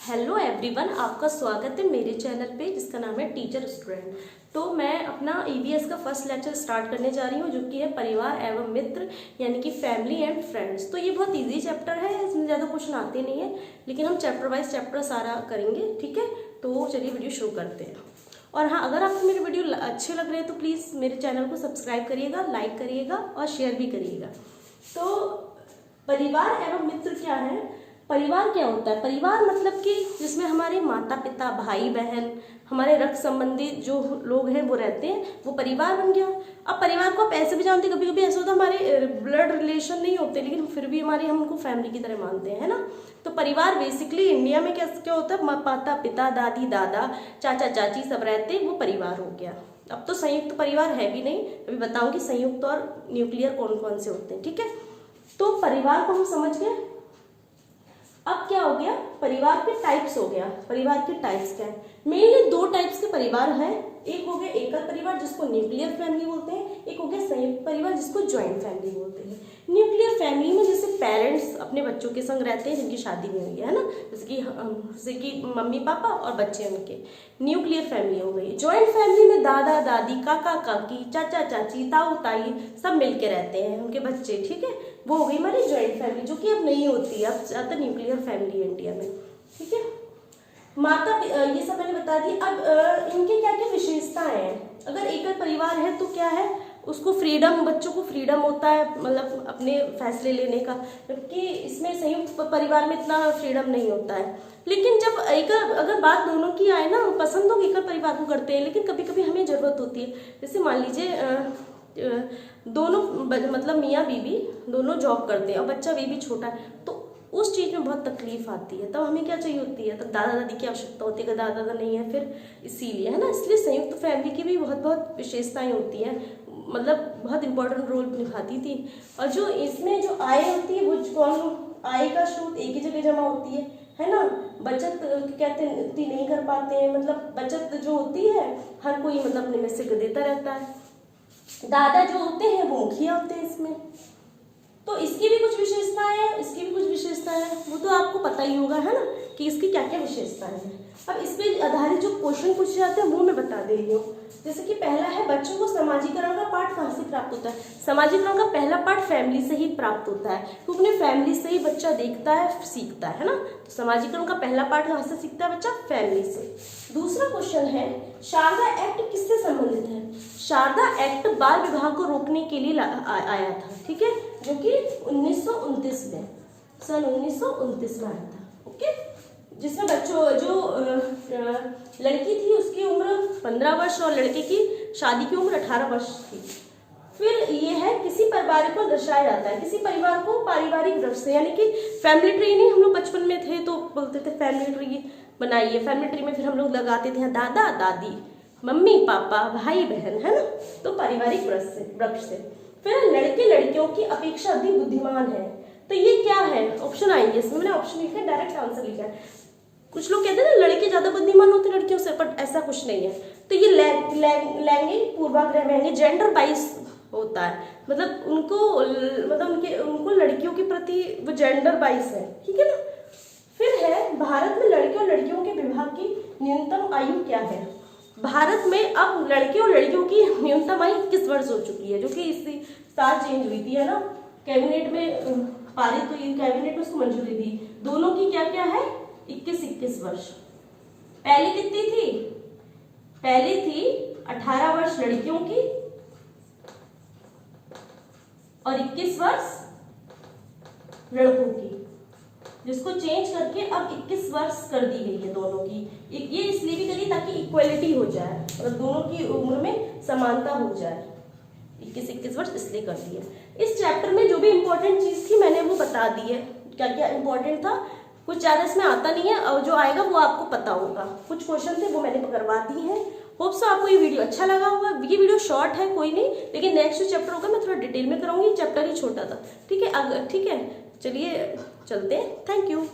Hello everyone, आपका स्वागत है मेरे चैनल पे जिसका नाम है टीचर स्टूडेंट। तो मैं अपना ईवीएस का फर्स्ट लेक्चर स्टार्ट करने जा रही हूँ जो कि है परिवार एवं मित्र यानी कि फैमिली एंड फ्रेंड्स। तो ये बहुत इजी चैप्टर है, इसमें ज़्यादा क्वेश्चन आते नहीं है, लेकिन हम चैप्टर वाइज चैप्टर सारा करेंगे। ठीक है, तो चलिए वीडियो शुरू करते हैं। और हाँ, अगर आपको मेरे वीडियो अच्छे लग रहे हैं तो प्लीज़ मेरे चैनल को सब्सक्राइब करिएगा, लाइक करिएगा और शेयर भी करिएगा। तो परिवार एवं मित्र क्या है? परिवार क्या होता है? परिवार मतलब कि जिसमें हमारे माता पिता, भाई बहन, हमारे रक्त संबंधी जो लोग हैं वो रहते हैं, वो परिवार बन गया। अब परिवार को आप ऐसे भी जानते हैं, कभी कभी ऐसा होता है हमारे ब्लड रिलेशन नहीं होते लेकिन फिर भी हम उनको फैमिली की तरह मानते हैं, है ना। तो परिवार बेसिकली इंडिया में क्या होता है, माता पिता, दादी दादा, चाचा चाची सब रहते हैं, वो परिवार हो गया। अब तो संयुक्त परिवार है भी नहीं, अभी बताऊंगी संयुक्त और न्यूक्लियर कौन कौन से होते हैं। ठीक है, तो परिवार को हम समझ गए। अब क्या हो गया, परिवार के टाइप्स हो गया। परिवार के टाइप्स क्या है? मेनली दो टाइप्स के परिवार हैं। एक हो गया एकल परिवार जिसको न्यूक्लियर फैमिली बोलते हैं, एक हो गया संयुक्त परिवार जिसको ज्वाइंट फैमिली बोलते हैं। न्यूक्लियर फैमिली में जैसे पेरेंट्स अपने बच्चों के संग रहते हैं जिनकी शादी नहीं हुई है ना, जैसे कि मम्मी पापा और बच्चे उनके, न्यूक्लियर फैमिली हो गई। ज्वाइंट फैमिली में दादा दादी, काका काकी, चाचा चाची, ताऊ ताई सब मिलके रहते हैं, उनके बच्चे। ठीक है, वो हो गई हमारी ज्वाइंट फैमिली जो कि अब नहीं होती है, अब ज़्यादातर न्यूक्लियर फैमिली है इंडिया में। ठीक है, माता ये सब मैंने बता दी। अब इनके क्या क्या विशेषताएं हैं? अगर एकल परिवार है तो क्या है, उसको फ्रीडम, बच्चों को फ्रीडम होता है, मतलब अपने फैसले लेने का, जबकि इसमें संयुक्त परिवार में इतना फ्रीडम नहीं होता है। लेकिन जब एकल, अगर बात दोनों की आए ना, पसंद लोग एकल परिवार को करते हैं, लेकिन कभी कभी हमें जरूरत होती है। जैसे मान लीजिए दोनों मतलब मियाँ बीवी दोनों जॉब करते हैं और बच्चा बेबी छोटा है, तो उस चीज़ में बहुत तकलीफ आती है। तब हमें क्या चाहिए होती है, तब दादा दादी की आवश्यकता होती है, दादा दादा नहीं है फिर, इसीलिए, है ना। इसलिए संयुक्त फैमिली की भी बहुत बहुत विशेषताएं होती हैं, मतलब बहुत इंपॉर्टेंट रोल निभाती थी। और जो इसमें जो आय होती है वो कौन, आय का स्रोत एक ही जगह जमा होती है ना। बचत कहते नहीं कर पाते हैं, मतलब बचत जो होती है हर कोई मतलब अपने में से देता रहता है। दादा जो होते हैं वो मुखिया होते हैं इसमें। तो इसकी भी कुछ विशेषताएं हैं, इसकी भी कुछ विशेषताएं हैं, वो तो आपको पता ही होगा, है ना, कि इसकी क्या क्या विशेषताएं हैं। अब इस पे आधारित जो क्वेश्चन पूछे जाते हैं वो मैं बता दे रही हूँ। जैसे कि पहला है, बच्चों को समाजीकरण का पाठ कहाँ से प्राप्त होता है? समाजीकरण का पहला पाठ फैमिली से ही प्राप्त होता है, क्योंकि अपने फैमिली से ही बच्चा देखता है, सीखता है ना। तो समाजीकरण का पहला पाठ कहाँ से सीखता है बच्चा? फैमिली से। दूसरा क्वेश्चन है, शारदा एक्ट किससे संबंधित है? शारदा एक्ट बाल विवाह को रोकने के लिए आया था। ठीक है, जो कि 1929 में, सन 1929 में आया था। ओके, जिसमें बच्चों जो लड़की थी उसकी उम्र 15 वर्ष और लड़के की शादी की उम्र 18 वर्ष थी। फिर ये है, किसी परिवार को दर्शाया जाता है, किसी परिवार को पारिवारिक दृष्टि से, यानी कि फैमिली ट्री नहीं, हम लोग बचपन में थे तो बोलते थे फैमिली ट्री बनाइए। फैमिली ट्री में फिर हम लोग लगाते थे दादा दादी, मम्मी पापा, भाई बहन, है ना। तो पारिवारिक वृक्ष से। फिर लड़के लड़कियों की अपेक्षा अधिक बुद्धिमान है, तो ये क्या है? ऑप्शन आएंगे इसमें, मैंने ऑप्शन लिखा है, डायरेक्ट आंसर लिखा है। कुछ लोग कहते हैं ना लड़के ज्यादा बुद्धिमान होते हैं लड़कियों से, बट ऐसा कुछ नहीं है। तो ये लैंगिक पूर्वाग्रह में जेंडर बाइस होता है, मतलब उनको लड़कियों के प्रति वो जेंडर बाइस है। ठीक है ना। फिर है, भारत में लड़के और लड़कियों के विवाह की न्यूनतम आयु क्या है? भारत में अब लड़के और लड़कियों की न्यूनतम आयु 21 वर्ष हो चुकी है, जो कि इसी साल चेंज हुई थी, है ना। कैबिनेट में पारित हुई, कैबिनेट में उसको मंजूरी दी। दोनों की क्या क्या है? 21 वर्ष। पहले कितनी थी? पहले थी 18 वर्ष लड़कियों की और 21 वर्ष लड़कों की, जिसको चेंज करके अब 21 वर्ष कर दी गई है दोनों की। ये इसलिए भी करी ताकि इक्वलिटी हो जाए और दोनों की उम्र में समानता हो जाए। 21 वर्ष इसलिए कर दी है। इस चैप्टर में जो भी इंपॉर्टेंट चीज थी मैंने वो बता दी है, क्या क्या इंपॉर्टेंट था। कुछ ज्यादा इसमें आता नहीं है, और जो आएगा वो आपको पता होगा। कुछ क्वेश्चन थे वो मैंने करवा दी है। होप सो आपको ये वीडियो अच्छा लगा होगा। ये वीडियो शॉर्ट है कोई नहीं, लेकिन नेक्स्ट जो चैप्टर होगा मैं थोड़ा डिटेल में कराऊंगी, चैप्टर ही छोटा था। ठीक है, ठीक है, चलिए चलते हैं। Thank you.